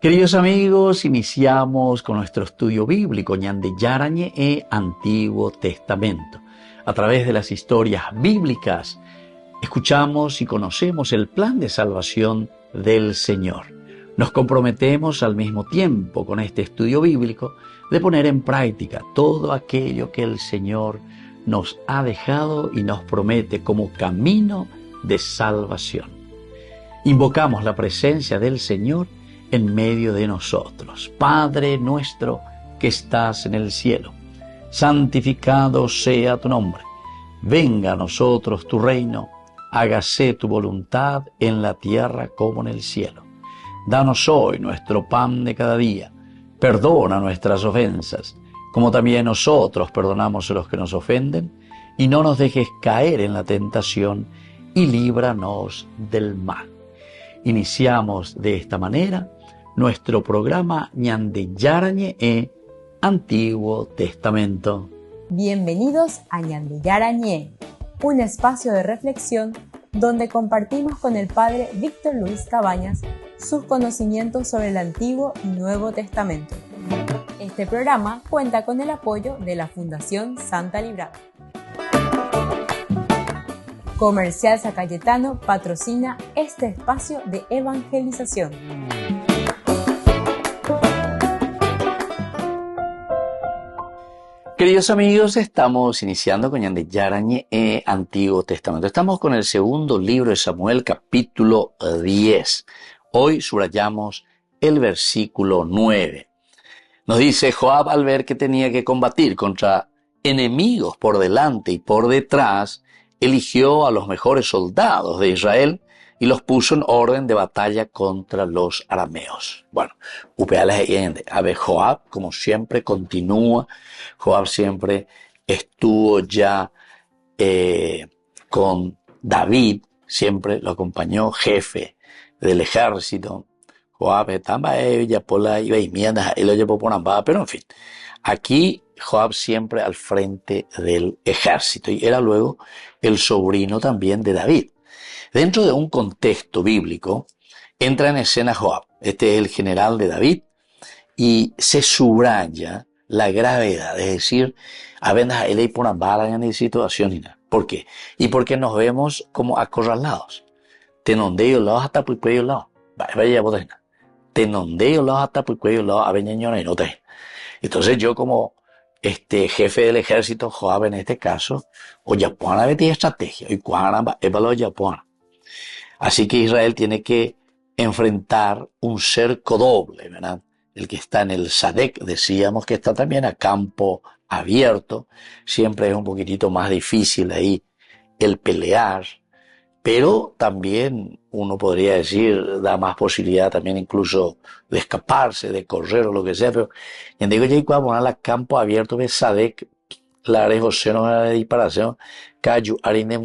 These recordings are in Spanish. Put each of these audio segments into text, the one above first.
Queridos amigos, iniciamos con nuestro estudio bíblico Ñande Yarañe e Antiguo Testamento. A través de las historias bíblicas, escuchamos y conocemos el plan de salvación del Señor. Nos comprometemos al mismo tiempo con este estudio bíblico de poner en práctica todo aquello que el Señor nos ha dejado y nos promete como camino de salvación. Invocamos la presencia del Señor en medio de nosotros. Padre nuestro que estás en el cielo, santificado sea tu nombre. Venga a nosotros tu reino, hágase tu voluntad en la tierra como en el cielo. Danos hoy nuestro pan de cada día. Perdona nuestras ofensas, como también nosotros perdonamos a los que nos ofenden, y no nos dejes caer en la tentación, y líbranos del mal. Iniciamos de esta manera nuestro programa Ñande Yarañe e Antiguo Testamento. Bienvenidos a Ñande Yarañe, un espacio de reflexión donde compartimos con el Padre Víctor Luis Cabañas sus conocimientos sobre el Antiguo y Nuevo Testamento. Este programa cuenta con el apoyo de la Fundación Santa Librada. Comercial San Cayetano patrocina este espacio de evangelización. Queridos amigos, estamos iniciando con Ñande Yarañe e Antiguo Testamento. Estamos con el segundo libro de Samuel, capítulo 10. Hoy subrayamos el versículo 9. Nos dice: Joab, al ver que tenía que combatir contra enemigos por delante y por detrás, eligió a los mejores soldados de Israel y los puso en orden de batalla contra los arameos. Bueno, Joab, como siempre, continúa. Joab siempre estuvo ya con David, siempre lo acompañó, jefe del ejército. Joab pero en fin, aquí Joab siempre al frente del ejército, y era luego el sobrino también de David. Dentro de un contexto bíblico, entra en escena Joab. Este es el general de David, y se subraya la gravedad, es decir, en situación. ¿Por qué? Y porque nos vemos como acorralados. Tenondeo lados hasta por cuello lado. Vaya botena. Tenondeo lados hasta por cuello lado, no te. Entonces yo, como jefe del ejército, Joab en este caso, o Yapona tiene estrategia, y cuándo es para los Yapona. Así que Israel tiene que enfrentar un cerco doble, ¿verdad? El que está en el Sadek, decíamos que está también a campo abierto. Siempre es un poquitito más difícil ahí el pelear, pero también uno podría decir, da más posibilidad también incluso de escaparse, de correr o lo que sea. Pero en digo ya cuando poner a campo abierto de Sadek, la de José no era de disparación, Cayu, Arine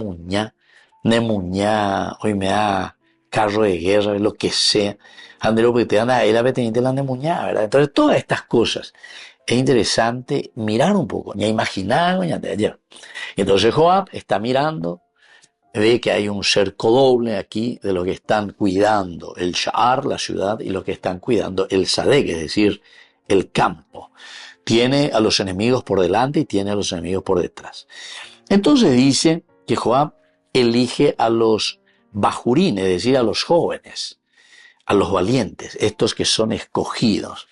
Nemuñá, hoy me da carro de guerra, lo que sea. Andero, porque te anda ahí la teniente la Nemuñá, ¿verdad? Entonces, todas estas cosas es interesante mirar un poco, ni imaginar, ni de ayer. Entonces, Joab está mirando, ve que hay un cerco doble aquí de los que están cuidando el Sha'ar, la ciudad, y los que están cuidando el Sadek, es decir, el campo. Tiene a los enemigos por delante y tiene a los enemigos por detrás. Entonces dice que Joab elige a los bajurín, es decir, a los jóvenes, a los valientes, estos que son escogidos,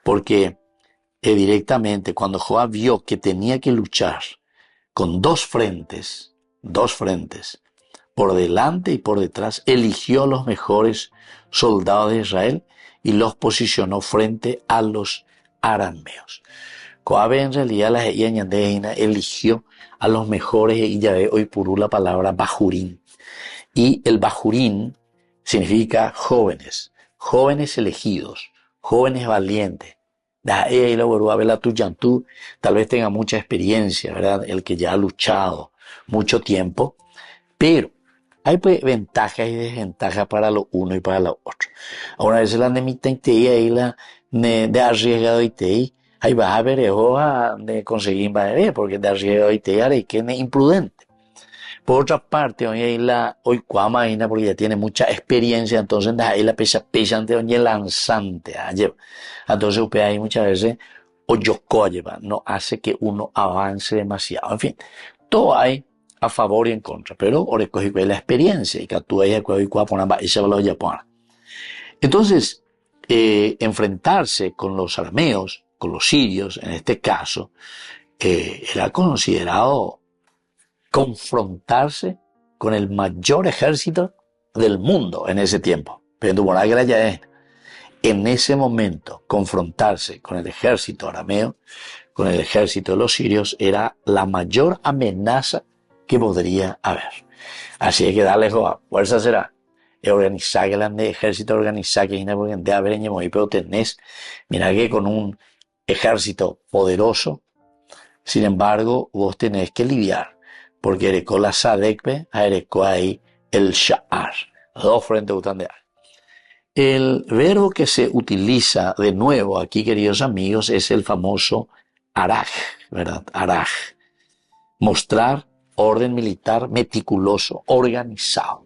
porque directamente cuando Joab vio que tenía que luchar con dos frentes, por delante y por detrás, eligió a los mejores soldados de Israel y los posicionó frente a los arameos. Joab en realidad eligió a los mejores, y ya ve hoy purú la palabra bajurín. Y el bajurín significa jóvenes, jóvenes elegidos, jóvenes valientes. Tal vez tenga mucha experiencia, ¿verdad? El que ya ha luchado mucho tiempo, pero hay pues ventajas y desventajas para lo uno y para lo otro. Ahora, a veces la nemita y la de arriesgado y te ahí vas a ver de conseguir porque de arriesgado y te haré que es imprudente. Por otra parte, hoy Cuama porque ya tiene mucha experiencia, entonces ahí la pesa ante hoy lanzante, entonces usted ahí muchas veces o yocó lleva, no hace que uno avance demasiado. En fin, todo hay a favor y en contra, pero ahora coge la experiencia y que tú ahí y Cuama ella lo yapona. Entonces, enfrentarse con los arameos, con los sirios, en este caso, era considerado confrontarse con el mayor ejército del mundo en ese tiempo. En ese momento, confrontarse con el ejército arameo, con el ejército de los sirios, era la mayor amenaza que podría haber. Así que darle fuerza será. Organizar el ejército, organizar que de haber en Yemoí, pero tenés, mira que con un ejército poderoso, sin embargo, vos tenés que lidiar, porque erecó la Sadekbe, erecó ahí el Sha'ar, dos frentes gustan de ar. El verbo que se utiliza de nuevo aquí, queridos amigos, es el famoso araj, ¿verdad? Araj. Mostrar orden militar meticuloso, organizado.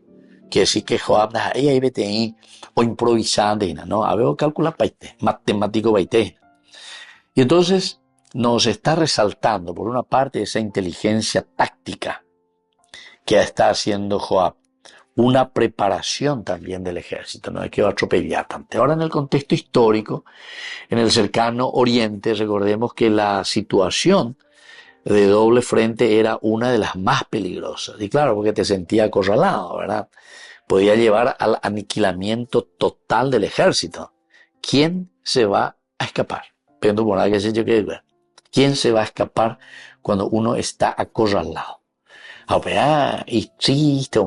Quiere decir que Joab ahí BTI o improvisando, ¿no? A ver, calcula paite, matemático paite. Y entonces nos está resaltando, por una parte, esa inteligencia táctica que está haciendo Joab, una preparación también del ejército, no hay que atropellar tanto. Ahora, en el contexto histórico, en el cercano Oriente, recordemos que la situación de doble frente era una de las más peligrosas. Y claro, porque te sentía acorralado, ¿verdad? Podía llevar al aniquilamiento total del ejército. ¿Quién se va a escapar? ¿Quién se va a escapar cuando uno está acorralado? Y triste,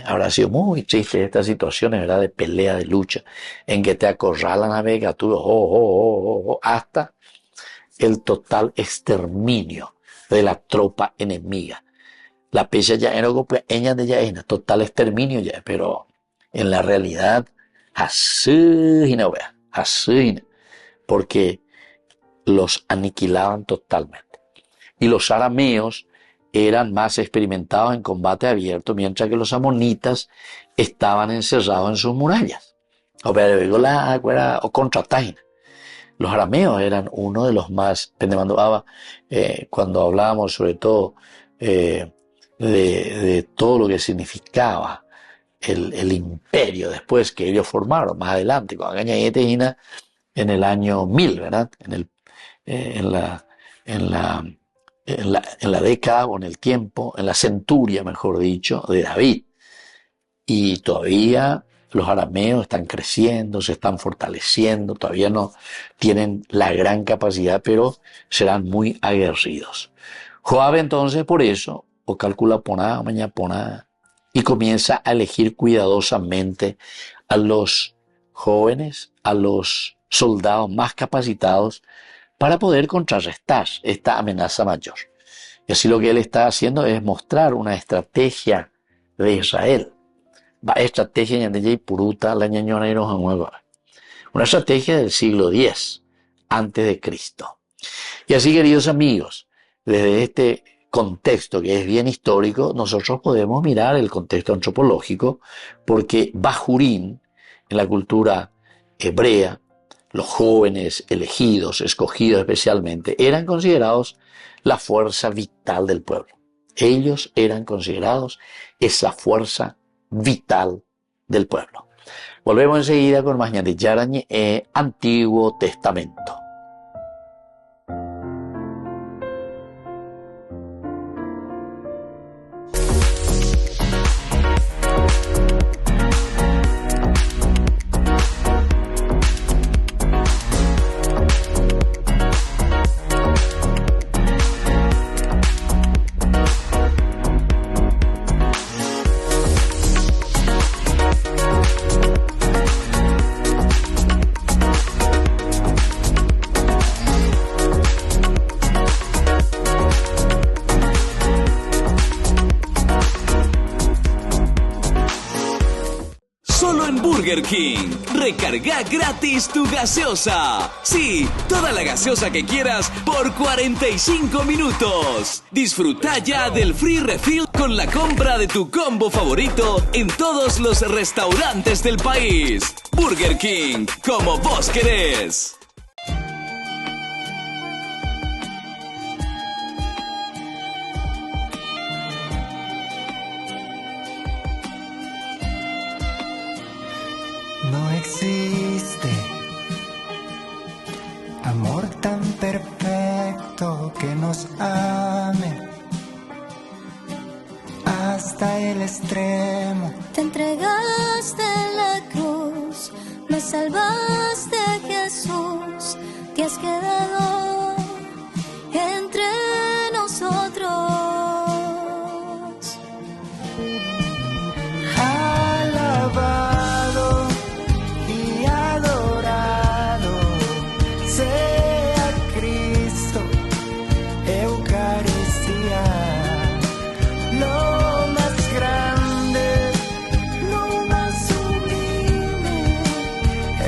habrá sido muy triste estas situaciones, ¿verdad? De pelea, de lucha, en que te acorralan a tú, hasta el total exterminio de la tropa enemiga. La pesa ya era total exterminio ya, pero en la realidad, así, porque los aniquilaban totalmente. Y los arameos eran más experimentados en combate abierto, mientras que los amonitas estaban encerrados en sus murallas. O contrataina. Los arameos eran uno de los más, cuando hablábamos sobre todo de todo lo que significaba el imperio después que ellos formaron más adelante, con Agañayeteína en el año 1000, ¿verdad? En la década o en el tiempo, en la centuria, mejor dicho, de David. Y todavía los arameos están creciendo, se están fortaleciendo, todavía no tienen la gran capacidad, pero serán muy aguerridos. Joab entonces por eso, o calcula poná, o mañana poná, y comienza a elegir cuidadosamente a los jóvenes, a los soldados más capacitados para poder contrarrestar esta amenaza mayor. Y así lo que él está haciendo es mostrar una estrategia de Israel. Estrategia de Puruta, la una estrategia del siglo X antes de Cristo. Y así, queridos amigos, desde este contexto que es bien histórico, nosotros podemos mirar el contexto antropológico, porque Bajurín, en la cultura hebrea, los jóvenes elegidos, escogidos especialmente, eran considerados la fuerza vital del pueblo. Ellos eran considerados esa fuerza vital del pueblo. Volvemos enseguida con más Ñandillarañe, Antiguo Testamento. King. Recarga gratis tu gaseosa. Sí, toda la gaseosa que quieras por 45 minutos. Disfruta ya del free refill con la compra de tu combo favorito en todos los restaurantes del país. Burger King, como vos querés. No existe amor tan perfecto que nos ame hasta el extremo. Te entregaste en la cruz, me salvaste, Jesús, te has quedado entre nosotros. Alabado y adorado sea Cristo, Eucaristía, lo más grande, lo más sublime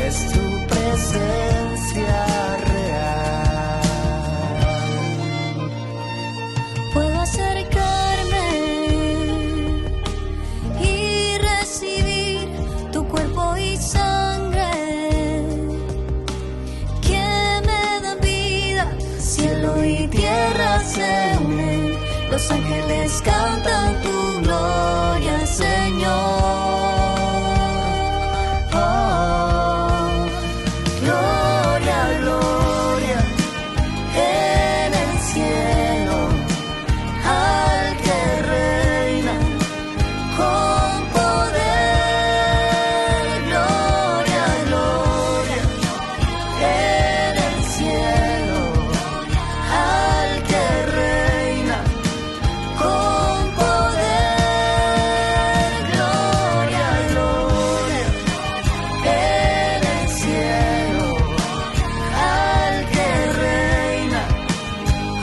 es tu presencia real. Puedo acercarme y recibir tu cuerpo y sangre que me dan vida. Cielo y tierra se unen, los ángeles cantan tu gloria, Señor. Oh, gloria, gloria en el cielo al que reina con poder. Gloria, gloria en el cielo al que reina con poder. Gloria, gloria en el cielo al que reina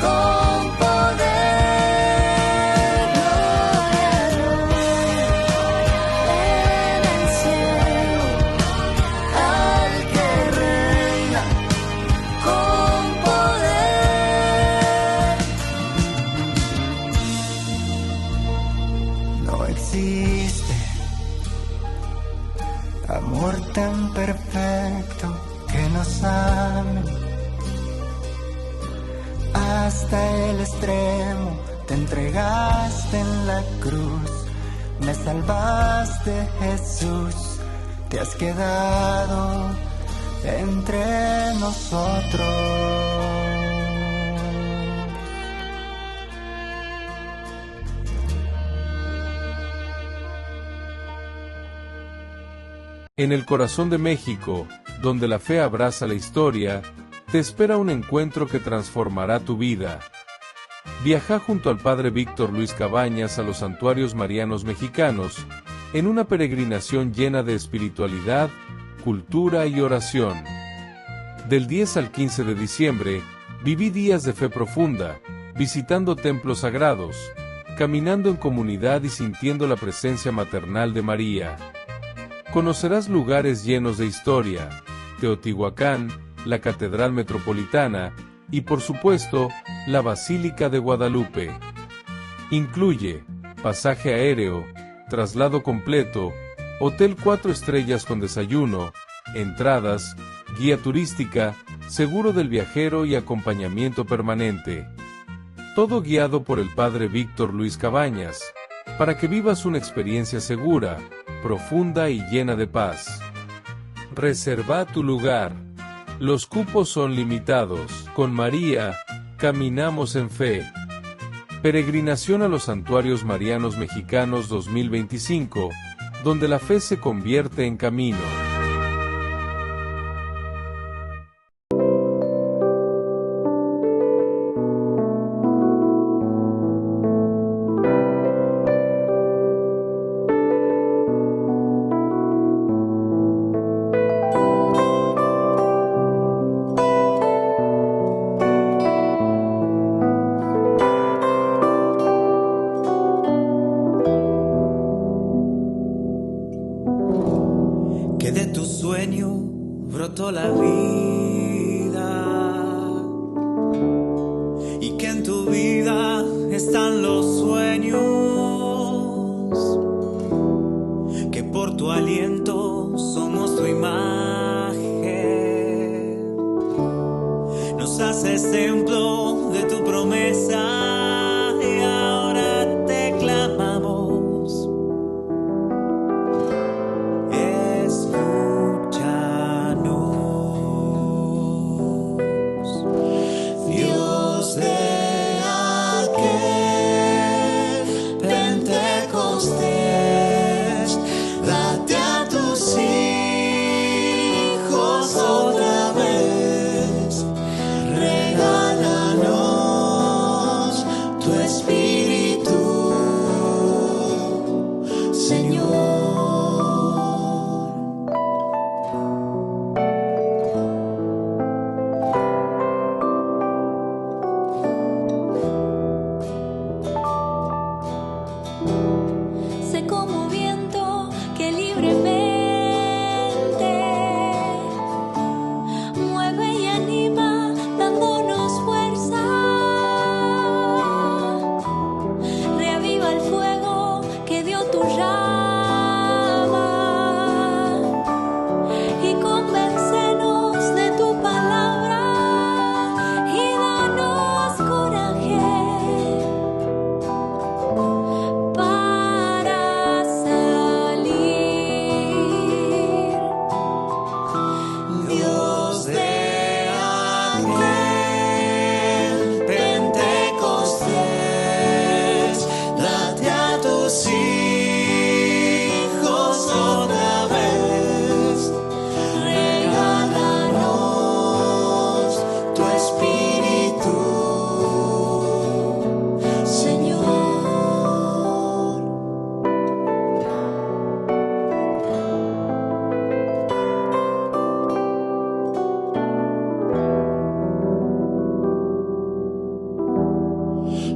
con poder. Gloria, gloria en el cielo al que reina con poder. No existe amor tan perfecto que nos ame hasta el extremo. Te entregaste en la cruz, me salvaste, Jesús, te has quedado entre nosotros. En el corazón de México, donde la fe abraza la historia, te espera un encuentro que transformará tu vida. Viaja junto al Padre Víctor Luis Cabañas a los santuarios marianos mexicanos, en una peregrinación llena de espiritualidad, cultura y oración. Del 10 al 15 de diciembre, viví días de fe profunda, visitando templos sagrados, caminando en comunidad y sintiendo la presencia maternal de María. Conocerás lugares llenos de historia, Teotihuacán, la Catedral Metropolitana y, por supuesto, la Basílica de Guadalupe. Incluye pasaje aéreo, traslado completo, hotel 4 estrellas con desayuno, entradas, guía turística, seguro del viajero y acompañamiento permanente. Todo guiado por el Padre Víctor Luis Cabañas, para que vivas una experiencia segura, profunda y llena de paz. Reserva tu lugar. Los cupos son limitados. Con María, caminamos en fe. Peregrinación a los Santuarios Marianos Mexicanos 2025, donde la fe se convierte en camino. brotó la vida y que en tu vida están los sueños, que por tu aliento somos tu imagen, nos haces templo de tu promesa y ahora te clamamos. Dios de aquel Pentecostés, date a tus hijos otra vez, regálanos tu espíritu, Señor. Sé como viento que libremente mueve y anima, dándonos fuerza. Reaviva el fuego que dio tu llama y convéncenos de tu palabra y danos coraje para salir. Dios de aquel Pentecostés, date a tus hijos otra vez, regálanos tu espíritu, Señor.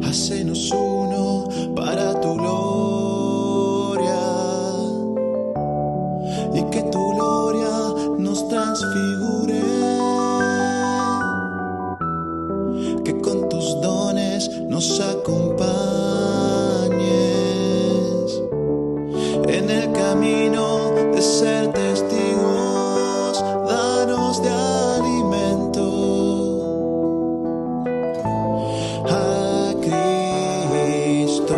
Hacenos uno para tu gloria y que tu gloria nos transfigure, que con tus dones nos acompañes en el camino de ser testigos, danos de alimento a Cristo.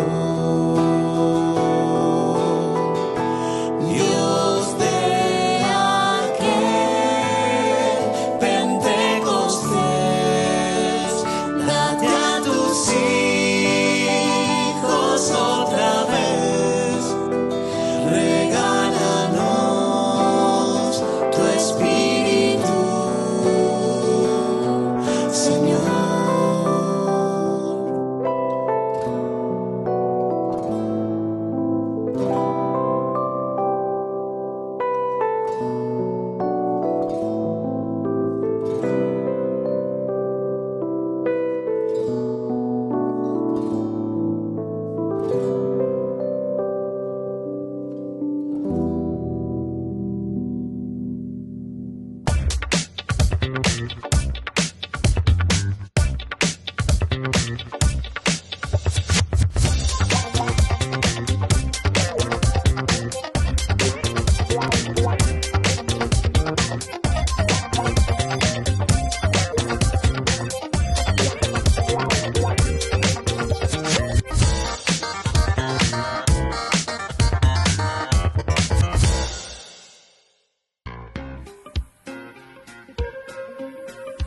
Dios de aquel Pentecostés, date a tus hijos otra vez, regálanos tu espíritu, Señor.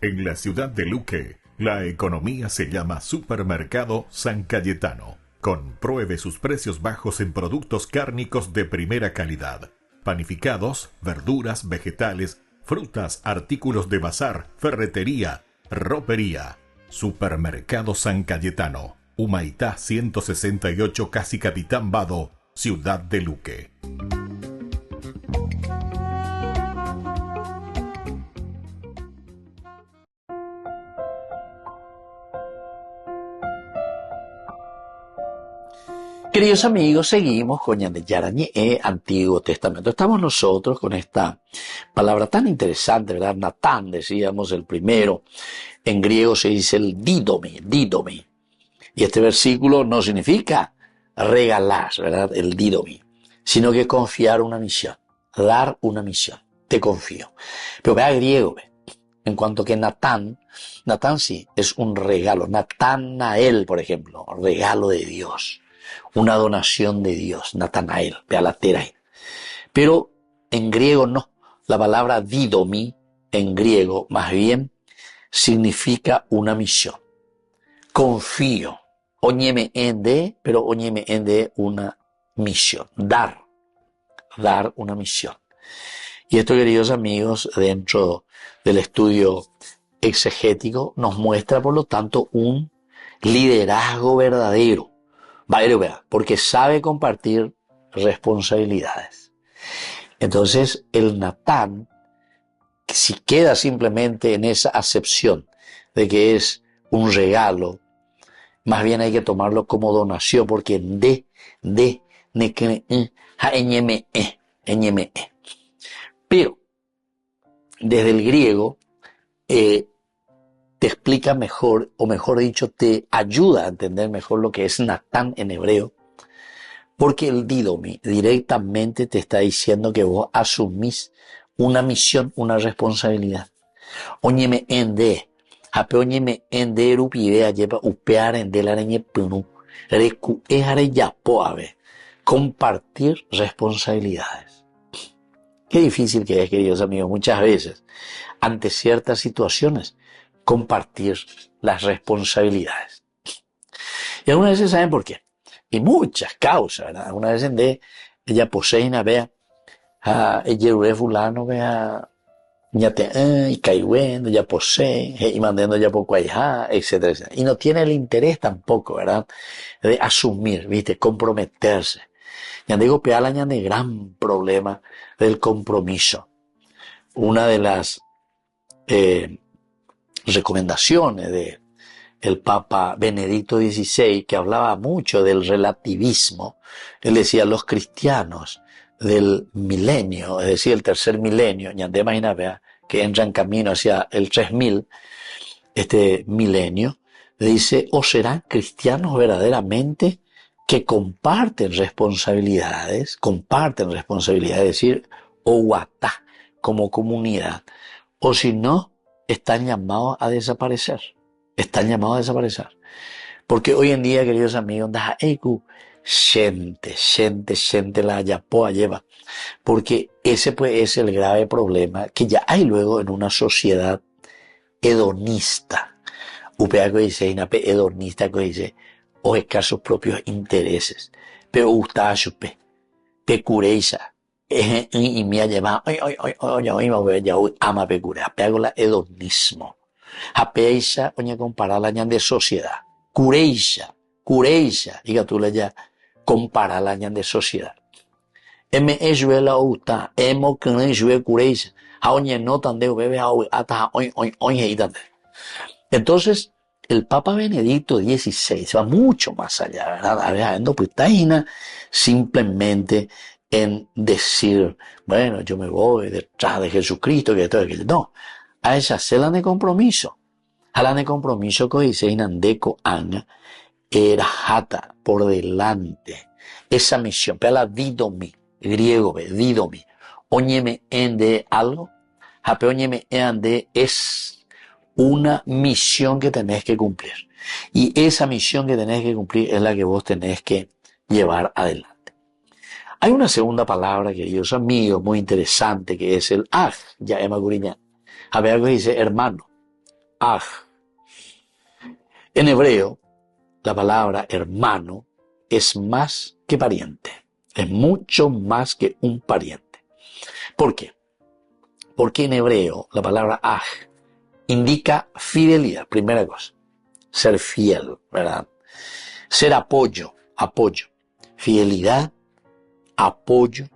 En la ciudad de Luque, la economía se llama Supermercado San Cayetano. Compruebe sus precios bajos en productos cárnicos de primera calidad. Panificados, verduras, vegetales, frutas, artículos de bazar, ferretería, ropería. Supermercado San Cayetano. Humaitá 168, casi Capitán Vado, ciudad de Luque. Queridos amigos, seguimos con Ñandeyarañe, Antiguo Testamento. Estamos nosotros con esta palabra tan interesante, ¿verdad? Natán, decíamos el primero. En griego se dice el dídomi, dídomi. Y este versículo no significa regalar, ¿verdad? El dídomi, sino que confiar una misión, dar una misión. Te confío. Pero vea griego, ve. En cuanto que Natán sí, es un regalo. Natanael, por ejemplo, regalo de Dios. Una donación de Dios, Natanael, Bealaterai. Pero en griego no. La palabra didomi, en griego, más bien, significa una misión. Confío. Oñeme ende, pero oñeme ende una misión. Dar una misión. Y esto, queridos amigos, dentro del estudio exegético, nos muestra, por lo tanto, un liderazgo verdadero. Porque sabe compartir responsabilidades. Entonces, el Natán, si queda simplemente en esa acepción de que es un regalo, más bien hay que tomarlo como donación, porque pero desde el griego te explica mejor, o mejor dicho, te ayuda a entender mejor lo que es Natán en hebreo, porque el didomi directamente te está diciendo que vos asumís una misión, una responsabilidad. Oñeme ende, hape oñeme ende rupidea lleva upear ende la reñe punu, recu ejare yapo ave, compartir responsabilidades. Qué difícil que es, queridos amigos, muchas veces, ante ciertas situaciones, compartir las responsabilidades. Y algunas veces, ¿saben por qué? Y muchas causas, ¿verdad? Algunas veces de ella poseina, vea, a ella fulano, vea, y caihuendo, ya posee, y mandando ya poco allá, etcétera, etcétera. Y no tiene el interés tampoco, ¿verdad? De asumir, ¿viste? Comprometerse. Ya digo, peala ya de gran problema del compromiso. Una de las recomendaciones de el Papa Benedicto XVI, que hablaba mucho del relativismo, él decía, los cristianos del milenio, es decir, el tercer milenio, ya de imagina, vea, que entran camino hacia el 3000, este milenio, dice, o serán cristianos verdaderamente que comparten responsabilidades, es decir, o guatá, como comunidad, o si no, están llamados a desaparecer. Porque hoy en día, queridos amigos, gente la yapoa lleva. Porque ese pues es el grave problema que ya hay luego en una sociedad hedonista. Upea que dice, inape hedonista que dice, o buscar sus propios intereses. Pero gusta chupe, pecureisa, y me ha llevado, ama pecurea, pego la hedonismo. Apeisa, oña comparar la ñan de sociedad. Cureisa, diga tú la ya, comparar la ñan de sociedad. Me es la uta, emo que no es cureisa. A oña no tan de bebé a ata oña. Entonces, el Papa Benedicto XVI va mucho más allá, ¿verdad? A ver, no pues simplemente en decir, bueno, yo me voy detrás de Jesucristo, que todo aquello. No. A esa celan de compromiso. Halan de compromiso que dice Inandeco Anga era jata por delante. Esa misión, pero la didomi, griego, didomi. Oñeme ende algo. Jape oñeme ende es una misión que tenés que cumplir. Y esa misión que tenés que cumplir es la que vos tenés que llevar adelante. Hay una segunda palabra, queridos amigos, muy interesante, que es el aj, ya Emma Guriñán. A ver algo que dice hermano, aj. En hebreo, la palabra hermano es más que pariente. Es mucho más que un pariente. ¿Por qué? Porque en hebreo, la palabra aj indica fidelidad, primera cosa. Ser fiel, ¿verdad? Ser apoyo. Fidelidad, apoyo.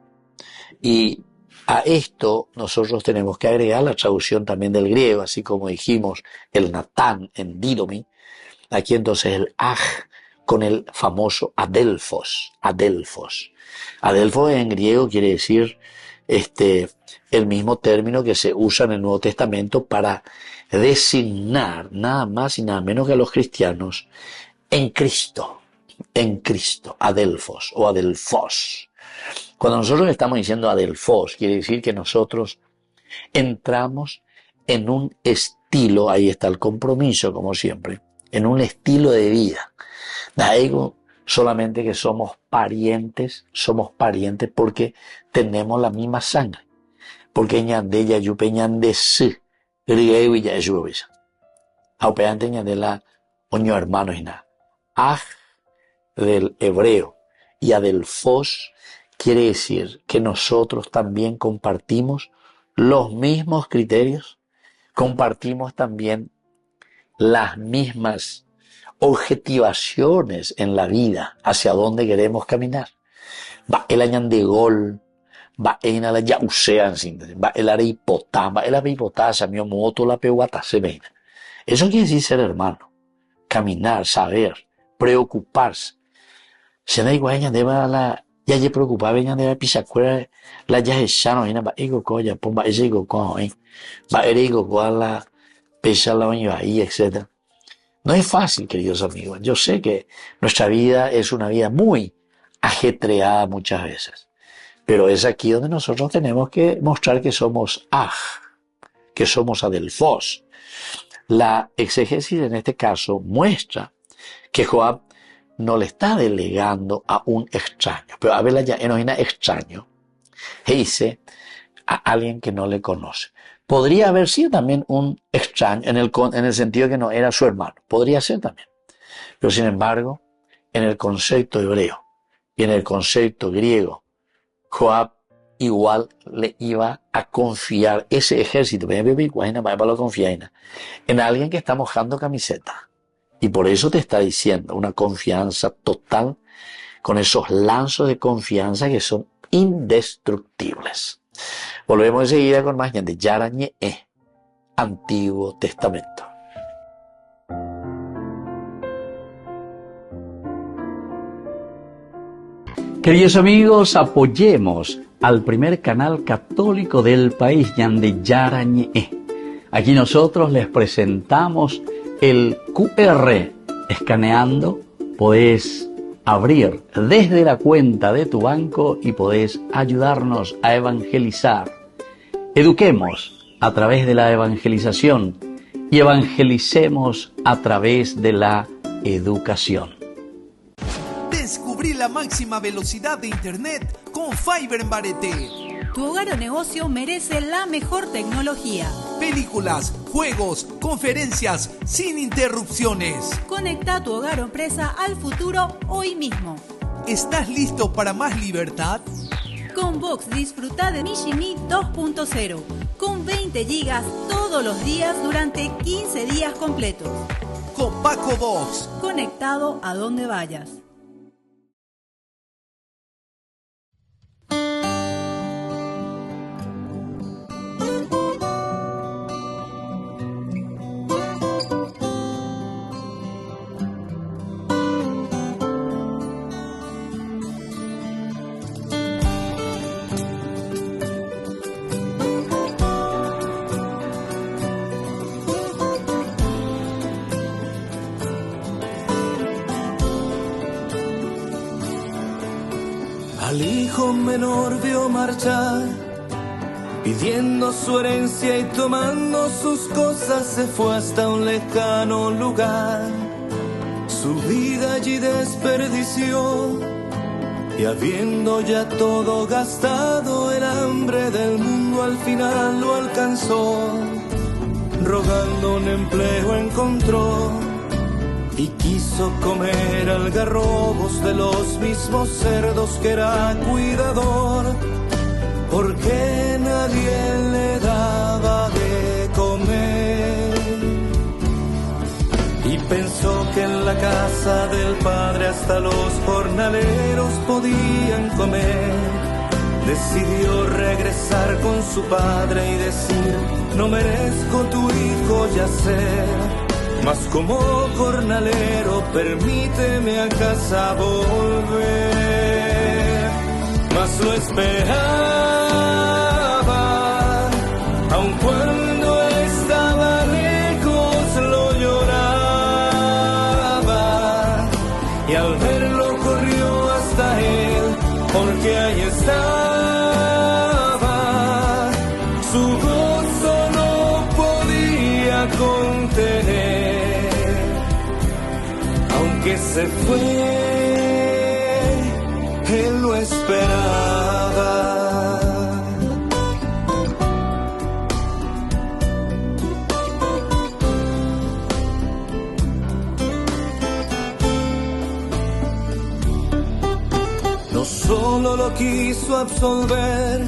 Y a esto nosotros tenemos que agregar la traducción también del griego, así como dijimos el Natán en didomi. Aquí entonces el aj con el famoso adelphos. Adelphos en griego quiere decir el mismo término que se usa en el Nuevo Testamento para designar nada más y nada menos que a los cristianos en Cristo, adelphos o adelphos. Cuando nosotros estamos diciendo adelphos, quiere decir que nosotros entramos en un estilo, ahí está el compromiso como siempre, en un estilo de vida. Digo solamente que somos parientes porque tenemos la misma sangre. Porque ñande ya yupe ñande si, griego y ya es yubisa. Aupeante ñande la oño hermano y nada. Aj del hebreo y adelphos quiere decir que nosotros también compartimos los mismos criterios, compartimos también las mismas objetivaciones en la vida, hacia dónde queremos caminar. Va el añan de gol, va en la ya usean sin, va el areipotasa, mi moto la peguata se ven. Eso quiere decir ser hermano, caminar, saber, preocuparse. Se da igual de la ya ye preocupaba venían de la pisacuera la ya echano y va ego coya pomba ese ego con va ego con la pesa la baño ahí, etcétera. No es fácil, queridos amigos. Yo sé que nuestra vida es una vida muy ajetreada muchas veces, pero es aquí donde nosotros tenemos que mostrar que somos que somos adelphos. La exégesis en este caso muestra que Joab no le está delegando a un extraño, pero a verla ya en extraño, e dice a alguien que no le conoce. Podría haber sido también un extraño en el sentido que no era su hermano, podría ser también. Pero sin embargo, en el concepto hebreo y en el concepto griego, Joab igual le iba a confiar ese ejército, en alguien que está mojando camiseta. Y por eso te está diciendo una confianza total, con esos lanzos de confianza que son indestructibles. Volvemos enseguida con más de Yarañe, Antiguo Testamento. Queridos amigos, apoyemos al primer canal católico del país, Yande Yarañe. Aquí nosotros les presentamos el QR. Escaneando podés abrir desde la cuenta de tu banco y podés ayudarnos a evangelizar. Eduquemos a través de la evangelización y evangelicemos a través de la educación. Descubrí la máxima velocidad de Internet con Fiber en Barete. Tu hogar o negocio merece la mejor tecnología. Películas, juegos, conferencias, sin interrupciones. Conecta tu hogar o empresa al futuro hoy mismo. ¿Estás listo para más libertad? Con Vox disfruta de Mishimi 2.0, con 20 gigas todos los días durante 15 días completos. Con Paco Vox. Conectado a donde vayas. Al hijo menor vio marchar, pidiendo su herencia y tomando sus cosas se fue hasta un lejano lugar. Su vida allí desperdició y habiendo ya todo gastado, el hambre del mundo al final lo alcanzó. Rogando un empleo encontró y quiso comer algarrobos de los mismos cerdos que era cuidador, porque nadie le daba de comer. Y pensó que en la casa del padre hasta los jornaleros podían comer. Decidió regresar con su padre y decir: no merezco tu hijo yacer. mas como jornalero permíteme a casa volver. Mas lo esperaba, aun cuando estaba lejos lo lloraba, y al verlo corrió hasta él, porque ahí estaba. Su gozo no podía contener, aunque se fue, él lo esperaba. No solo lo quiso absolver,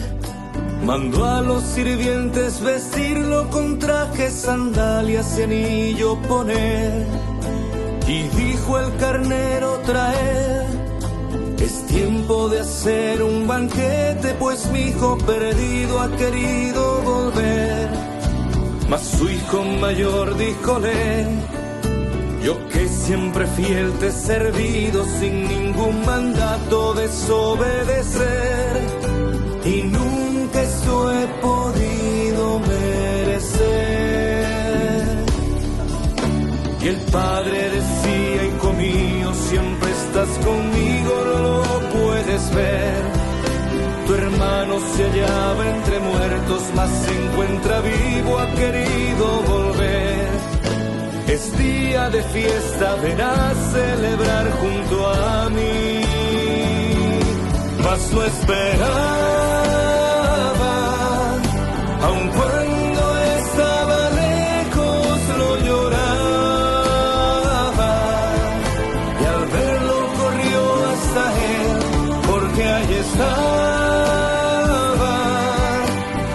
mandó a los sirvientes vestirlo con trajes, sandalias y anillo poner, y dijo el carnero traer, es tiempo de hacer un banquete, pues mi hijo perdido ha querido volver. Mas su hijo mayor díjole, yo que siempre fiel te he servido sin ningún mandato desobedecer, y nunca eso he podido merecer. Y el padre decía, hijo mío, siempre estás conmigo, no lo puedes ver. Tu hermano se hallaba entre muertos, mas se encuentra vivo, ha querido volver. Es día de fiesta, ven a celebrar junto a mí. Mas lo esperaba, aun cuando estaba lejos lo lloraba, y al verlo corrió hasta él, porque ahí estaba.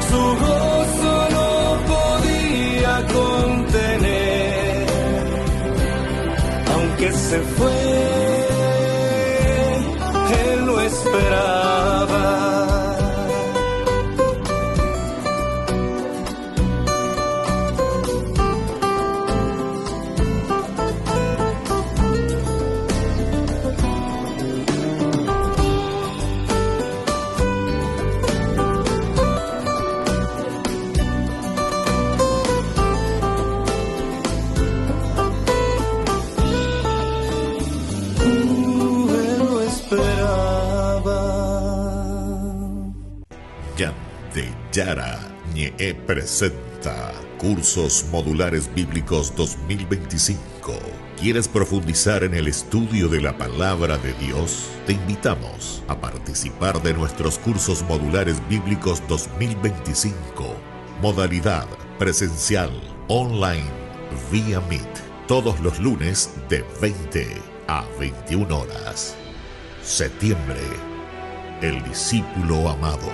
Su gozo no podía contener, aunque se fue, él lo esperaba. Yara Ñe presenta Cursos Modulares Bíblicos 2025. ¿Quieres profundizar en el estudio de la Palabra de Dios? Te invitamos a participar de nuestros Cursos Modulares Bíblicos 2025. Modalidad presencial, online, vía Meet. Todos los lunes de 20 a 21 horas. Septiembre. El discípulo amado.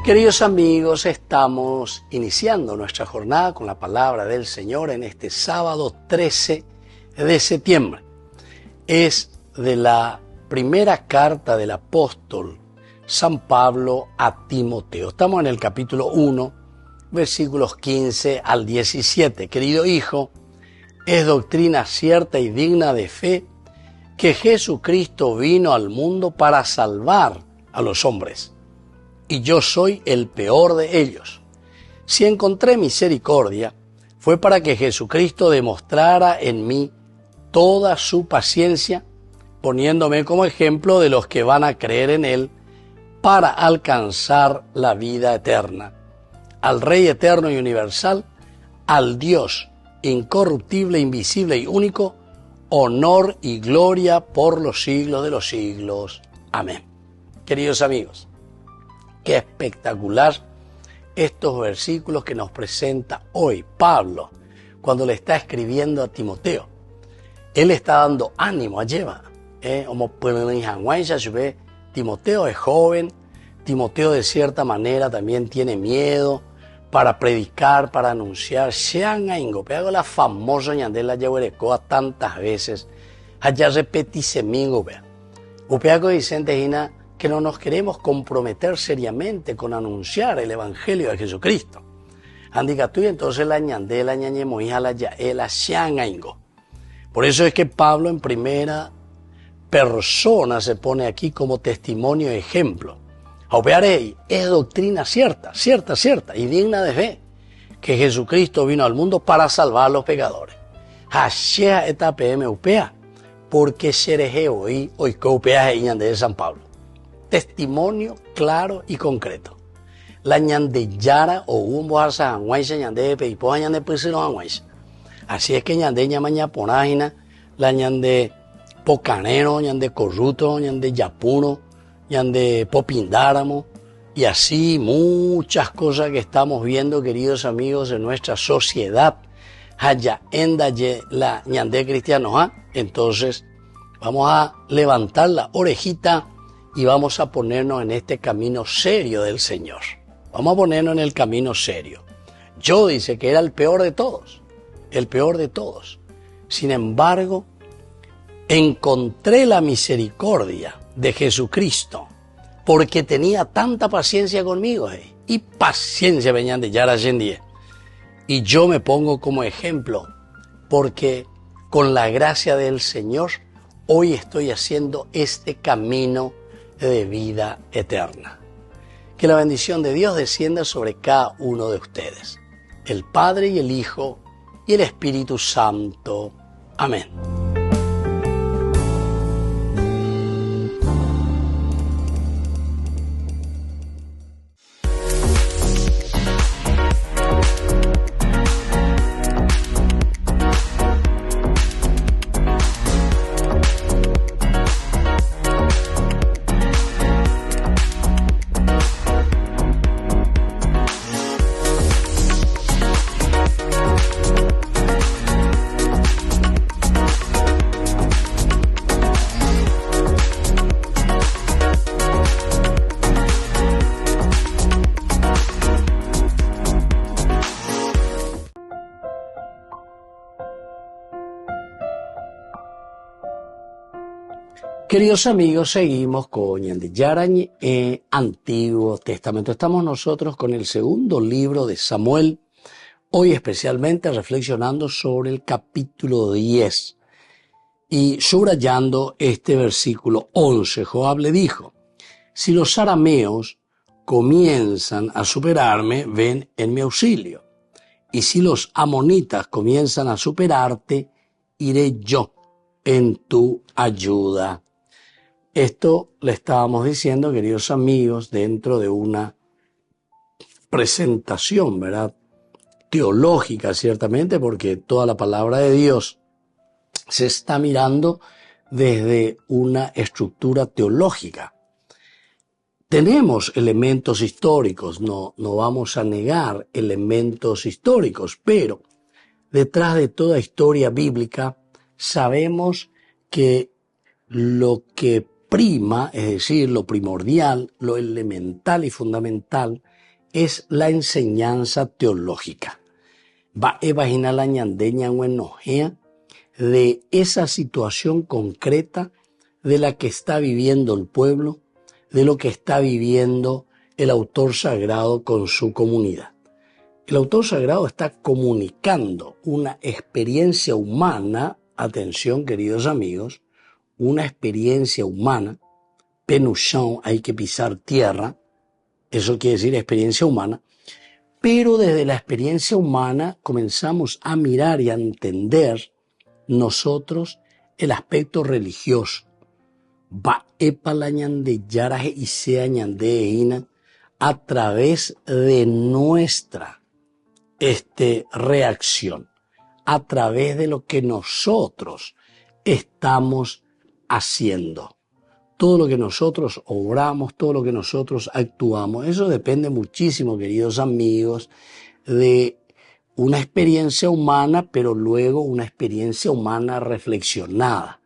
Queridos amigos, estamos iniciando nuestra jornada con la palabra del Señor en este sábado 13 de septiembre. Es de la primera carta del apóstol San Pablo a Timoteo. Estamos en el capítulo 1, versículos 15 al 17. Querido hijo, es doctrina cierta y digna de fe que Jesucristo vino al mundo para salvar a los hombres, y yo soy el peor de ellos. Si encontré misericordia, fue para que Jesucristo demostrara en mí toda su paciencia, poniéndome como ejemplo de los que van a creer en Él para alcanzar la vida eterna. Al Rey eterno y universal, al Dios incorruptible, invisible y único, honor y gloria por los siglos de los siglos. Amén. Queridos amigos, qué espectacular estos versículos que nos presenta hoy Pablo cuando le está escribiendo a Timoteo. Él está dando ánimo a lleva. Timoteo es joven, Timoteo de cierta manera también tiene miedo para predicar, para anunciar. Pero la famosa ñandela yahuerecoa tantas veces, allá repetisemingo. Upeaco Vicente Gina, que no nos queremos comprometer seriamente con anunciar el Evangelio de Jesucristo. Andicatuy entonces la ñande, la ñañemo, hija la ya, la xiangaingo. Por eso es que Pablo en primera persona se pone aquí como testimonio y ejemplo. Aupearei es doctrina cierta y digna de fe, que Jesucristo vino al mundo para salvar a los pecadores. Hashea eta PM upea, porque sereje hoy que upea de San Pablo. Testimonio claro y concreto. La ñande yara o un bojarsa anguaisa ñande peipoja ñande pusilo anguaisa. Así es que ñande ñamaña ponágina, la ñande pocanero, ñande corruto, ñande yapuno, ñande popindáramo, y así muchas cosas que estamos viendo, queridos amigos, en nuestra sociedad. Haya endaye la ñande cristiano. Entonces vamos a levantar la orejita y vamos a ponernos en este camino serio del Señor. Vamos a ponernos en el camino serio. Yo dice que era el peor de todos. Sin embargo, encontré la misericordia de Jesucristo porque tenía tanta paciencia conmigo. Y paciencia venían de Yara Yendie. Y yo me pongo como ejemplo porque con la gracia del Señor hoy estoy haciendo este camino de vida eterna. Que la bendición de Dios descienda sobre cada uno de ustedes, el Padre y el Hijo y el Espíritu Santo. Amén. Queridos amigos, seguimos con Ñande Yarañe, Antiguo Testamento. Estamos nosotros con el segundo libro de Samuel, hoy especialmente reflexionando sobre el capítulo 10 y subrayando este versículo 11. Joab le dijo, si los arameos comienzan a superarme, ven en mi auxilio. Y si los amonitas comienzan a superarte, iré yo en tu ayuda. Esto le estábamos diciendo, queridos amigos, dentro de una presentación, ¿verdad? Teológica, ciertamente, porque toda la palabra de Dios se está mirando desde una estructura teológica. Tenemos elementos históricos, no vamos a negar elementos históricos, pero detrás de toda historia bíblica sabemos que lo que prima, es decir, lo primordial, lo elemental y fundamental, es la enseñanza teológica. Va a imaginar la ñandeña enojea de esa situación concreta de la que está viviendo el pueblo, de lo que está viviendo el autor sagrado con su comunidad. El autor sagrado está comunicando una experiencia humana, atención queridos amigos, una experiencia humana, penuchón, hay que pisar tierra, eso quiere decir experiencia humana, pero desde la experiencia humana comenzamos a mirar y a entender nosotros el aspecto religioso. Va epa la ñande yaraje y sea ñande eina a través de nuestra reacción, a través de lo que nosotros estamos haciendo. Todo lo que nosotros obramos, todo lo que nosotros actuamos, eso depende muchísimo, queridos amigos, de una experiencia humana, pero luego una experiencia humana reflexionada.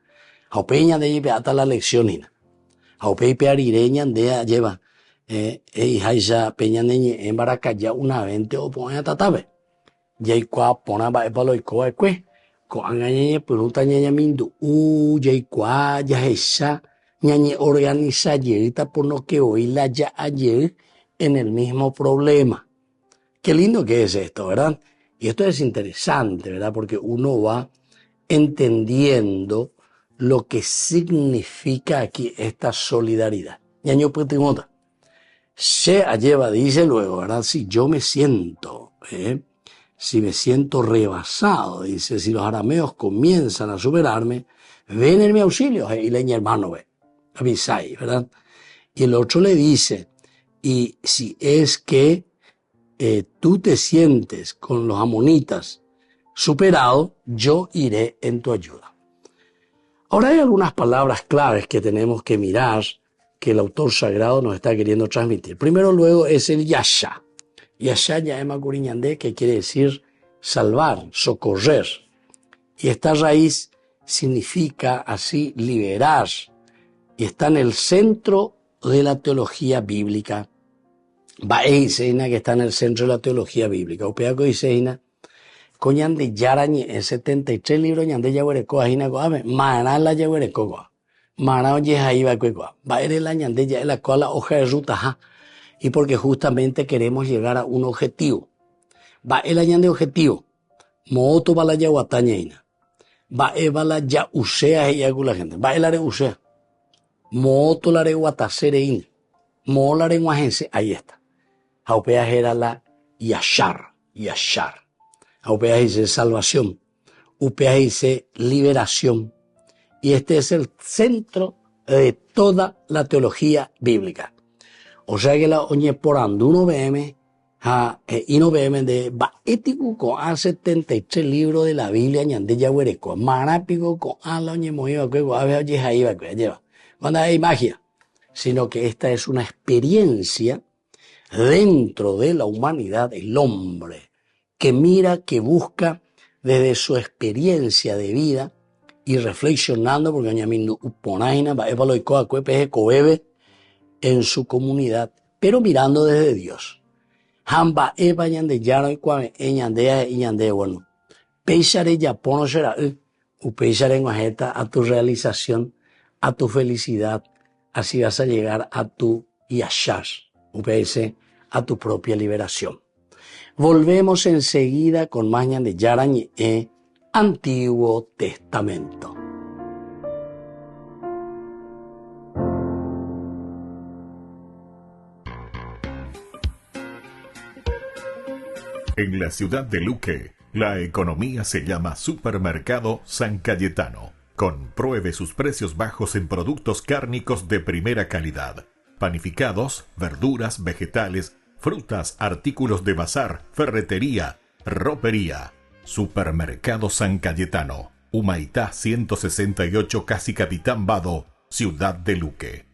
Aupeña de llevar hasta la lección. Aupeña pearireña de lleva hija peña de en Baracaya una vente o pone a tatabe. Ya y cua pona va epalo y coa cue. Con angañe pregunta ñaña mindu yay kwa ya esa ñañe organiza ayer, por no que hoy la ya ayer en el mismo problema. Qué lindo que es esto, ¿verdad? Y esto es interesante, ¿verdad? Porque uno va entendiendo lo que significa aquí esta solidaridad. Ñaño Putimota. Se lleva, dice luego, ¿verdad? Si yo me siento, si me siento rebasado, dice, si los arameos comienzan a superarme, ven en mi auxilio, y leña hermano, ve, Abisai, ¿verdad? Y el otro le dice, y si es que tú te sientes con los amonitas superado, yo iré en tu ayuda. Ahora hay algunas palabras claves que tenemos que mirar, que el autor sagrado nos está queriendo transmitir. Primero luego es el Yasha. Yasha Yaema Curiñandé, que quiere decir salvar, socorrer. Y esta raíz significa así liberar. Y está en el centro de la teología bíblica. Baeiseina, que está en el centro de la teología bíblica. Opeaco Iseina, Coñande Yarañe, en 73 libros, Ñande Yahuereco, Ajina Coame, Maná la Yahuereco. Marao Yehaiba Cuecoa, va a ir el añande ya en la cual la hoja de ruta, y porque justamente queremos llegar a un objetivo. Va el añande objetivo, Mooto va la Yahuatañeina, va la ya usea y la gente, va el are usea, Mooto la re Guatacereina, Mo la re Guajense, ahí está. Aupea era la Yashar, Aupea dice salvación, Upea dice liberación. Y este es el centro de toda la teología bíblica. O sea que la oñe por anduno BM, y no BM de baético con a 73 libros de la Biblia, ñande yahuereco, marápico con a la oñe moiba, a ver, oye, ahí va, lleva. Cuando hay magia, sino que esta es una experiencia dentro de la humanidad, el hombre, que mira, que busca desde su experiencia de vida, y reflexionando, porque Ñamindu Uponaina, Baevaloicoa, Cuepeje, Coebe, en su comunidad, pero mirando desde Dios. Hamba Eva Ñande Yaro y Cuave, Ñandea y Ñande, bueno, Peixare Yapono será, Upeixare en Guajeta a tu realización, a tu felicidad, así vas a llegar a tu Yashar, Upeixe, a tu propia liberación. Volvemos enseguida con más Ñande Yarañe, Antiguo Testamento. En la ciudad de Luque, la economía se llama Supermercado San Cayetano. Compruebe sus precios bajos en productos cárnicos de primera calidad. Panificados, verduras, vegetales, frutas, artículos de bazar, ferretería, ropería. Supermercado San Cayetano, Humaitá 168, Casi Capitán Vado, Ciudad de Luque.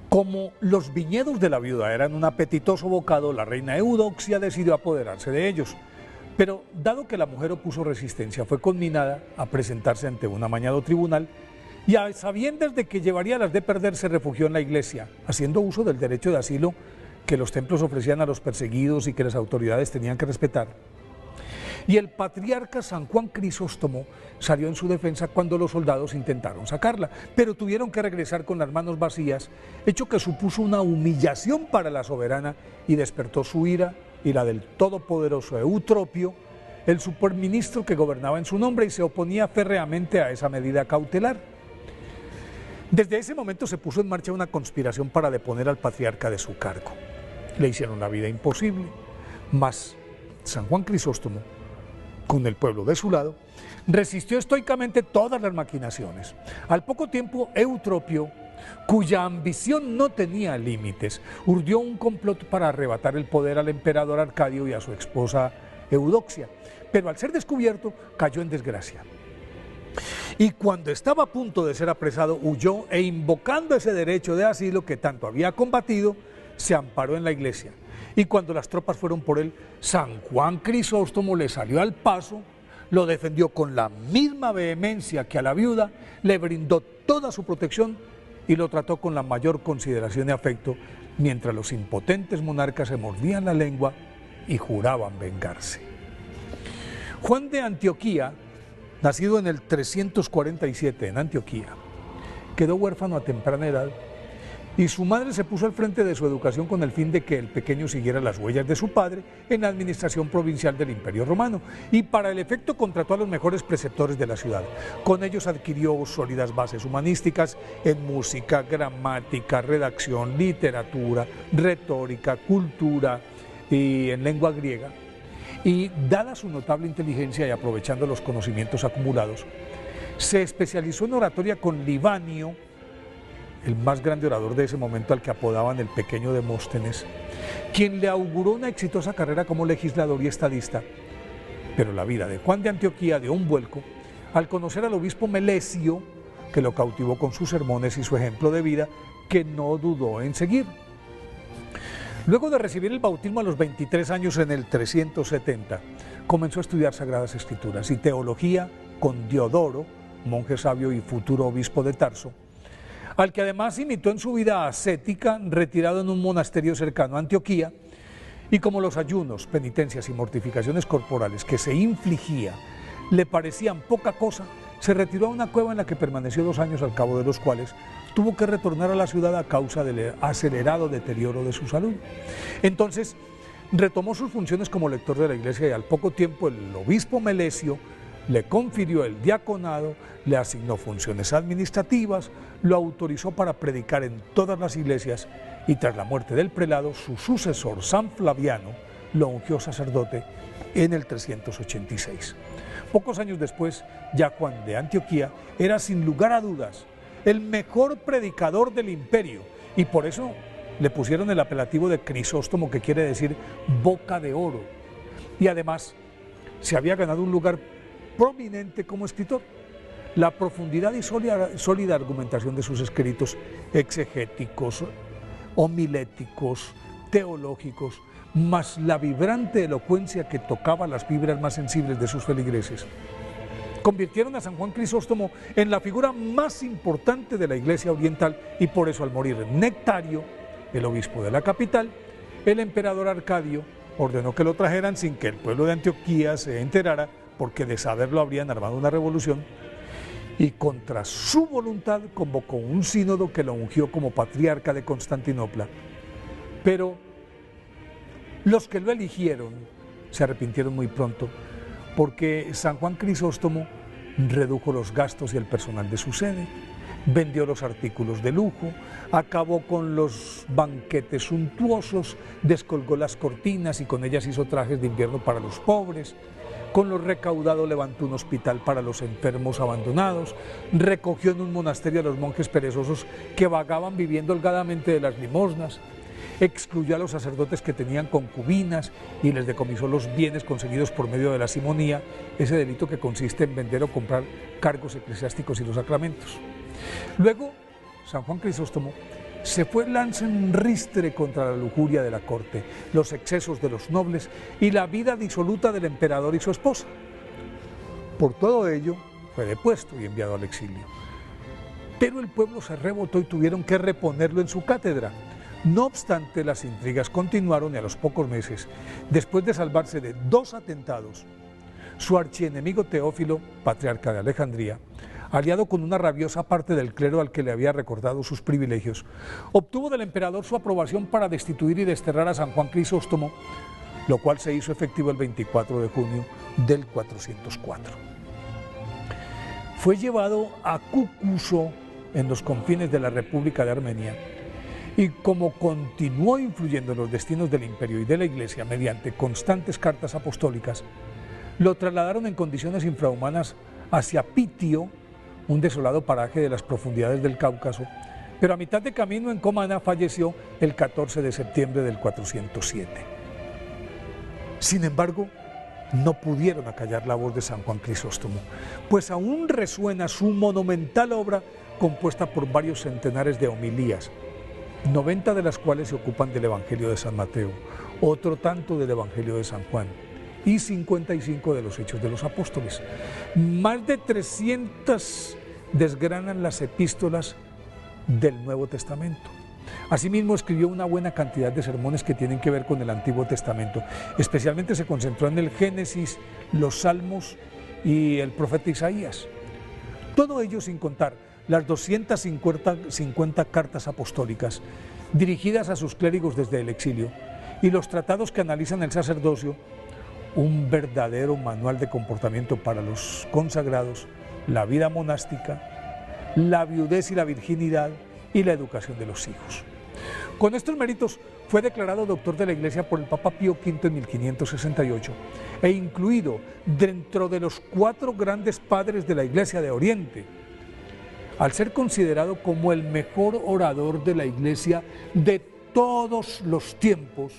Como los viñedos de la viuda eran un apetitoso bocado, la reina Eudoxia decidió apoderarse de ellos. Pero dado que la mujer opuso resistencia, fue conminada a presentarse ante un amañado tribunal y a sabiendas de que llevaría las de perder, se refugió en la iglesia, haciendo uso del derecho de asilo que los templos ofrecían a los perseguidos y que las autoridades tenían que respetar. Y el patriarca San Juan Crisóstomo salió en su defensa cuando los soldados intentaron sacarla, pero tuvieron que regresar con las manos vacías, hecho que supuso una humillación para la soberana y despertó su ira y la del todopoderoso Eutropio, el superministro que gobernaba en su nombre, y se oponía férreamente a esa medida cautelar. Desde ese momento se puso en marcha una conspiración para deponer al patriarca de su cargo. Le hicieron la vida imposible, mas San Juan Crisóstomo, con el pueblo de su lado, resistió estoicamente todas las maquinaciones. Al poco tiempo, Eutropio, cuya ambición no tenía límites, urdió un complot para arrebatar el poder al emperador Arcadio y a su esposa Eudoxia, pero al ser descubierto cayó en desgracia. Y cuando estaba a punto de ser apresado, huyó e, invocando ese derecho de asilo que tanto había combatido, se amparó en la iglesia. Y cuando las tropas fueron por él, San Juan Crisóstomo le salió al paso, lo defendió con la misma vehemencia que a la viuda, le brindó toda su protección y lo trató con la mayor consideración y afecto, mientras los impotentes monarcas se mordían la lengua y juraban vengarse. Juan de Antioquía, nacido en el 347 en Antioquía, quedó huérfano a temprana edad y su madre se puso al frente de su educación con el fin de que el pequeño siguiera las huellas de su padre en la administración provincial del Imperio Romano, y para el efecto contrató a los mejores preceptores de la ciudad. Con ellos adquirió sólidas bases humanísticas en música, gramática, redacción, literatura, retórica, cultura y en lengua griega. Y dada su notable inteligencia y aprovechando los conocimientos acumulados, se especializó en oratoria con Libanio, el más grande orador de ese momento, al que apodaban el pequeño Demóstenes, quien le auguró una exitosa carrera como legislador y estadista. Pero la vida de Juan de Antioquía dio un vuelco al conocer al obispo Melesio, que lo cautivó con sus sermones y su ejemplo de vida, que no dudó en seguir. Luego de recibir el bautismo a los 23 años en el 370, comenzó a estudiar Sagradas Escrituras y teología con Diodoro, monje sabio y futuro obispo de Tarso, al que además imitó en su vida ascética, retirado en un monasterio cercano a Antioquía, y como los ayunos, penitencias y mortificaciones corporales que se infligía le parecían poca cosa, se retiró a una cueva en la que permaneció 2 años, al cabo de los cuales tuvo que retornar a la ciudad a causa del acelerado deterioro de su salud. Entonces retomó sus funciones como lector de la iglesia y al poco tiempo el obispo Melesio le confirió el diaconado, le asignó funciones administrativas, lo autorizó para predicar en todas las iglesias y tras la muerte del prelado, su sucesor San Flaviano lo ungió sacerdote en el 386. Pocos años después, ya Juan de Antioquía era sin lugar a dudas el mejor predicador del imperio y por eso le pusieron el apelativo de Crisóstomo, que quiere decir boca de oro, y además se había ganado un lugar prominente como escritor. La profundidad y sólida argumentación de sus escritos exegéticos, homiléticos, teológicos, más la vibrante elocuencia que tocaba las fibras más sensibles de sus feligreses, convirtieron a San Juan Crisóstomo en la figura más importante de la Iglesia oriental, y por eso al morir Nectario, el obispo de la capital, el emperador Arcadio ordenó que lo trajeran sin que el pueblo de Antioquía se enterara, porque de saberlo habrían armado una revolución, y contra su voluntad convocó un sínodo que lo ungió como patriarca de Constantinopla. Pero los que lo eligieron se arrepintieron muy pronto, porque San Juan Crisóstomo redujo los gastos y el personal de su sede, vendió los artículos de lujo, acabó con los banquetes suntuosos, descolgó las cortinas y con ellas hizo trajes de invierno para los pobres. Con lo recaudado levantó un hospital para los enfermos abandonados, recogió en un monasterio a los monjes perezosos que vagaban viviendo holgadamente de las limosnas, excluyó a los sacerdotes que tenían concubinas y les decomisó los bienes conseguidos por medio de la simonía, ese delito que consiste en vender o comprar cargos eclesiásticos y los sacramentos. Luego, San Juan Crisóstomo se fue lanza en ristre contra la lujuria de la corte, los excesos de los nobles y la vida disoluta del emperador y su esposa. Por todo ello, fue depuesto y enviado al exilio. Pero el pueblo se rebotó y tuvieron que reponerlo en su cátedra. No obstante, las intrigas continuaron y a los pocos meses, después de salvarse de 2 atentados, su archienemigo Teófilo, patriarca de Alejandría, aliado con una rabiosa parte del clero al que le había recordado sus privilegios, obtuvo del emperador su aprobación para destituir y desterrar a San Juan Crisóstomo, lo cual se hizo efectivo el 24 de junio del 404. Fue llevado a Cucuso, en los confines de la República de Armenia, y como continuó influyendo en los destinos del imperio y de la Iglesia mediante constantes cartas apostólicas, lo trasladaron en condiciones infrahumanas hacia Pitio, un desolado paraje de las profundidades del Cáucaso, pero a mitad de camino en Comana falleció el 14 de septiembre del 407. Sin embargo, no pudieron acallar la voz de San Juan Crisóstomo, pues aún resuena su monumental obra compuesta por varios centenares de homilías, 90 de las cuales se ocupan del Evangelio de San Mateo, otro tanto del Evangelio de San Juan y 55 de los Hechos de los Apóstoles. Más de 300 desgranan las epístolas del Nuevo Testamento. Asimismo, escribió una buena cantidad de sermones que tienen que ver con el Antiguo Testamento. Especialmente se concentró en el Génesis, los Salmos y el profeta Isaías. Todo ello sin contar las 250 cartas apostólicas dirigidas a sus clérigos desde el exilio y los tratados que analizan el sacerdocio, un verdadero manual de comportamiento para los consagrados, la vida monástica, la viudez y la virginidad y la educación de los hijos. Con estos méritos fue declarado doctor de la Iglesia por el Papa Pío V en 1568 e incluido dentro de los 4 grandes padres de la Iglesia de Oriente, al ser considerado como el mejor orador de la Iglesia de todos los tiempos.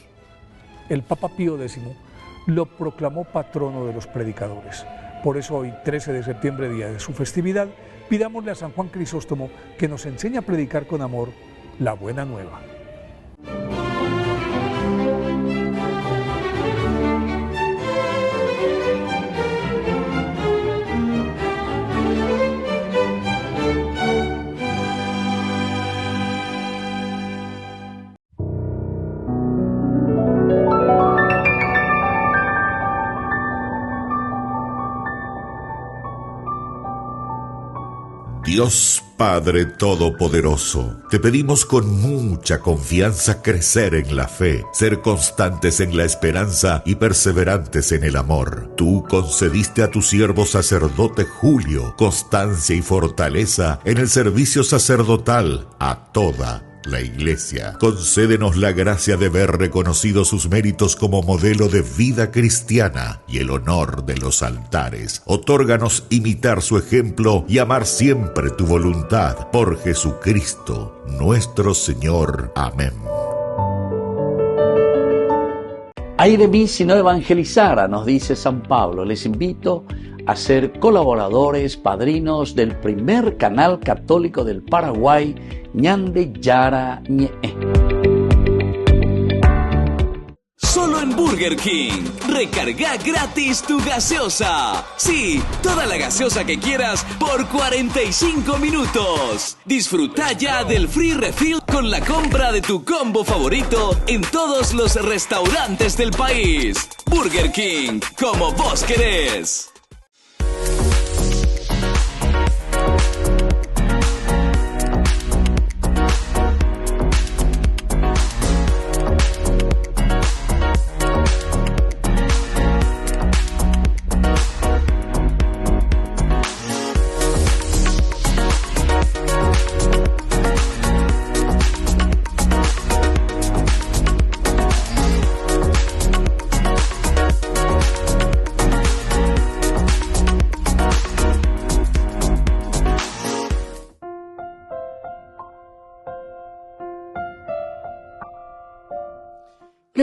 El Papa Pío X lo proclamó patrono de los predicadores. Por eso hoy, 13 de septiembre, día de su festividad, pidámosle a San Juan Crisóstomo que nos enseñe a predicar con amor la buena nueva. Dios Padre Todopoderoso, te pedimos con mucha confianza crecer en la fe, ser constantes en la esperanza y perseverantes en el amor. Tú concediste a tu siervo sacerdote Julio constancia y fortaleza en el servicio sacerdotal a toda la Iglesia. Concédenos la gracia de ver reconocidos sus méritos como modelo de vida cristiana y el honor de los altares. Otórganos imitar su ejemplo y amar siempre tu voluntad. Por Jesucristo, nuestro Señor. Amén. Ay de mí si no evangelizara, nos dice San Pablo. Les invito a ser colaboradores, padrinos del primer canal católico del Paraguay, Ñande Yara Ñe. Solo en Burger King. Recarga gratis tu gaseosa. Sí, toda la gaseosa que quieras por 45 minutos. Disfruta ya del free refill con la compra de tu combo favorito en todos los restaurantes del país. Burger King, como vos querés.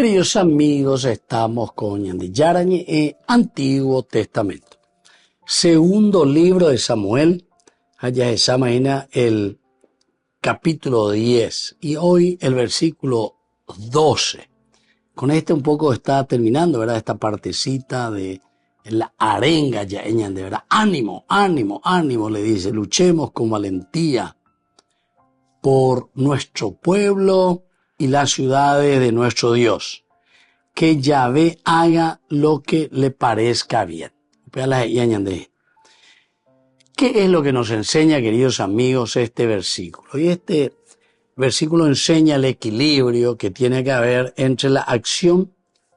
Queridos amigos, estamos con Ñande Yara Ñe, Antiguo Testamento. Segundo libro de Samuel, allá examina el capítulo 10 y hoy el versículo 12. Con este un poco está terminando, ¿verdad? Esta partecita de la arenga ya, Ñande, ¿verdad? Ánimo, ánimo, ánimo, le dice, luchemos con valentía por nuestro pueblo y las ciudades de nuestro Dios. Que Yahvé haga lo que le parezca bien. ¿Qué es lo que nos enseña, queridos amigos, este versículo? Y este versículo enseña el equilibrio que tiene que haber entre la acción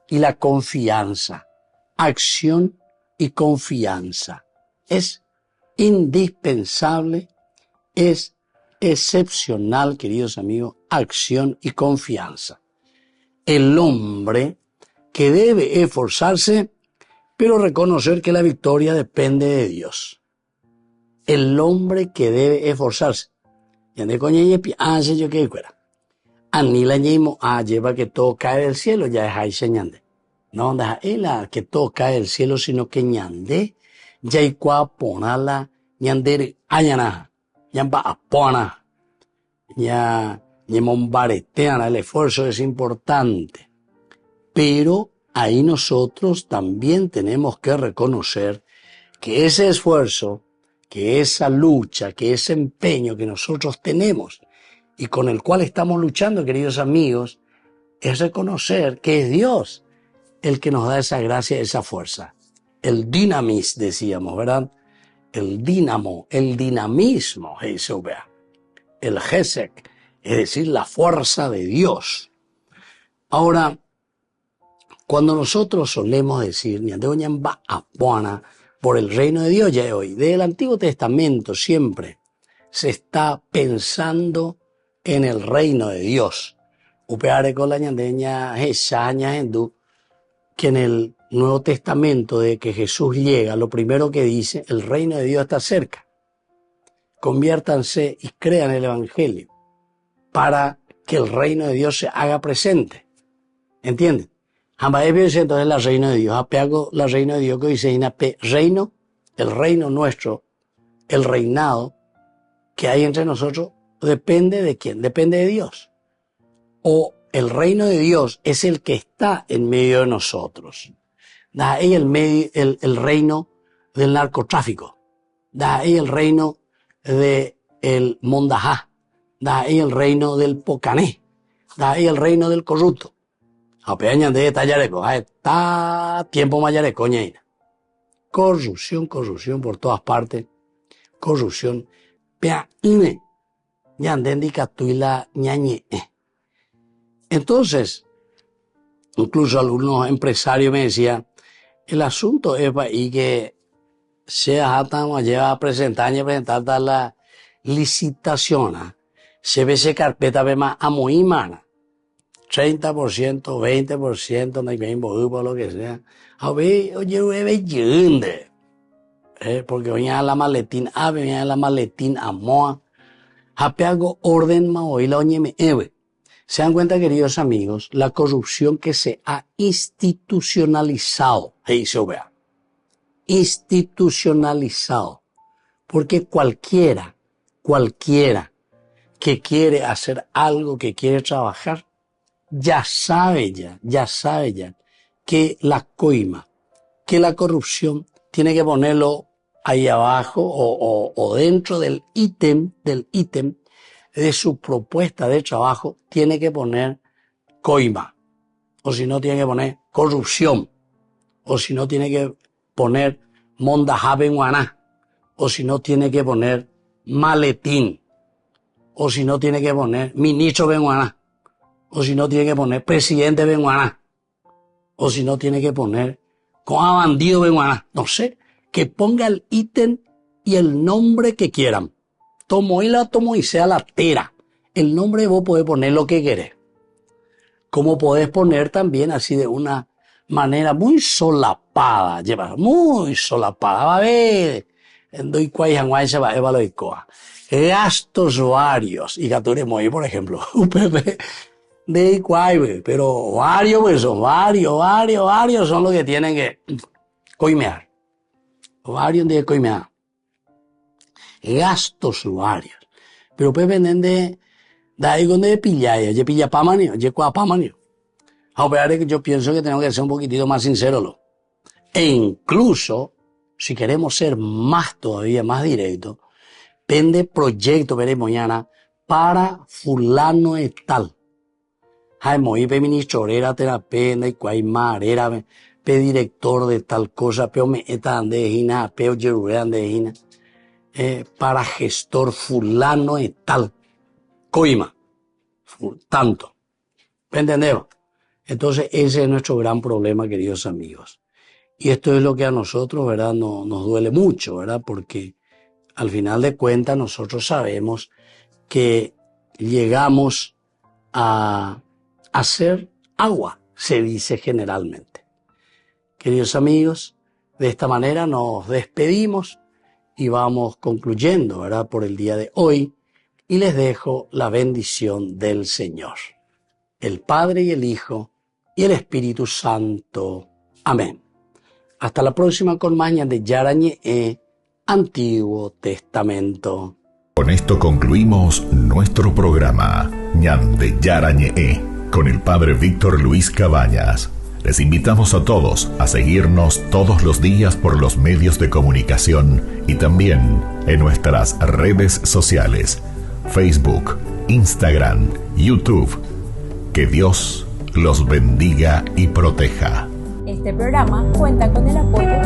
y la confianza. Acción y confianza. Es indispensable, es excepcional, queridos amigos, acción y confianza. El hombre que debe esforzarse, pero reconocer que la victoria depende de Dios. El hombre que debe esforzarse. Yande coñeñe pianse yo que fuera. Anila ñeimo lleva que todo cae del cielo, ya es ahí señande. No anda ela que todo cae del cielo, sino que ñande ya y cua ponala ñande añana. Yamba apona. Ya ñemombaretean, el esfuerzo es importante. Pero ahí nosotros también tenemos que reconocer que ese esfuerzo, que esa lucha, que ese empeño que nosotros tenemos y con el cual estamos luchando, queridos amigos, es reconocer que es Dios el que nos da esa gracia, esa fuerza. El dinamis, decíamos, ¿verdad? El dínamo, el dinamismo, el gesek, es decir, la fuerza de Dios. Ahora, cuando nosotros solemos decir, por el reino de Dios ya hoy, del Antiguo Testamento siempre se está pensando en el reino de Dios. Que en el Nuevo Testamento, de que Jesús llega, lo primero que dice, el reino de Dios está cerca. Conviértanse y crean el Evangelio para que el reino de Dios se haga presente. ¿Entienden? Entonces el reino de Dios, la reino de Dios que dice, reino, el reino nuestro, el reinado que hay entre nosotros, depende de quién, depende de Dios. O el reino de Dios es el que está en medio de nosotros. Da ahí el reino del narcotráfico. Da ahí el reino del mondajá. Da ahí el reino del pocané. Da ahí el reino del corrupto. Apeñan de tallareco. Está tiempo mayareco, ñaina. Corrupción por todas partes. Corrupción. Pea ine. Yandendi catuila ñañe. Entonces, incluso algunos empresarios me decían, el asunto es y que se lleva a presentar la licitación. Se ve esa carpeta más a muy mala. 30%, 20%, no hay bien por lo que sea. A ver, oye, porque venía la maletín A, venía la maletín A, moa. Hago orden, ma hoy la oñe me eve. Se dan cuenta, queridos amigos, la corrupción que se ha institucionalizado. Institucionalizado. Porque cualquiera que quiere hacer algo, que quiere trabajar, ya sabe que la coima, que la corrupción tiene que ponerlo ahí abajo o dentro del ítem de su propuesta de trabajo, tiene que poner coima, o si no tiene que poner corrupción, o si no tiene que poner mondajá benguaná, o si no tiene que poner maletín, o si no tiene que poner ministro benguaná, o si no tiene que poner presidente benguaná, o si no tiene que poner bandido benguaná, no sé, que ponga el ítem y el nombre que quieran. Tomo y sea la tera. El nombre vos podés poner lo que querés. Como podés poner también así de una manera muy solapada. Muy solapada. Va a ver. Doy cuay se va a lo gastos varios. Y gaturemos ahí, por ejemplo. UPP de cuay, pero varios, pues son varios son los que tienen que coimear. Varios de coimear. Gastos varios. Pero pues venden de ahí donde pillaya, ye pilla pamanio, ye cua pamanio. A ver, yo pienso que tenemos que ser un poquitito más sinceros. E incluso, si queremos ser más todavía, más directos, vende proyecto, veremos mañana, para fulano de tal. Jaimo, y pe ministro, era terapenda, y cuay marera, pe director de tal cosa, peo me etan de hina, peo yeruean de hina. Para gestor fulano y tal, coima, tanto, ¿entendemos? Entonces ese es nuestro gran problema, queridos amigos, y esto es lo que a nosotros, ¿verdad?, nos duele mucho, ¿verdad?, porque al final de cuentas nosotros sabemos que llegamos a hacer agua, se dice generalmente. Queridos amigos, de esta manera nos despedimos y vamos concluyendo, ¿verdad?, por el día de hoy, y les dejo la bendición del Señor, el Padre y el Hijo y el Espíritu Santo. Amén. Hasta la próxima con Maña de Yarañe, Antiguo Testamento. Con esto concluimos nuestro programa, Ñan de Yarañe, con el Padre Víctor Luis Cabañas. Les invitamos a todos a seguirnos todos los días por los medios de comunicación y también en nuestras redes sociales, Facebook, Instagram, YouTube. Que Dios los bendiga y proteja. Este programa cuenta con el apoyo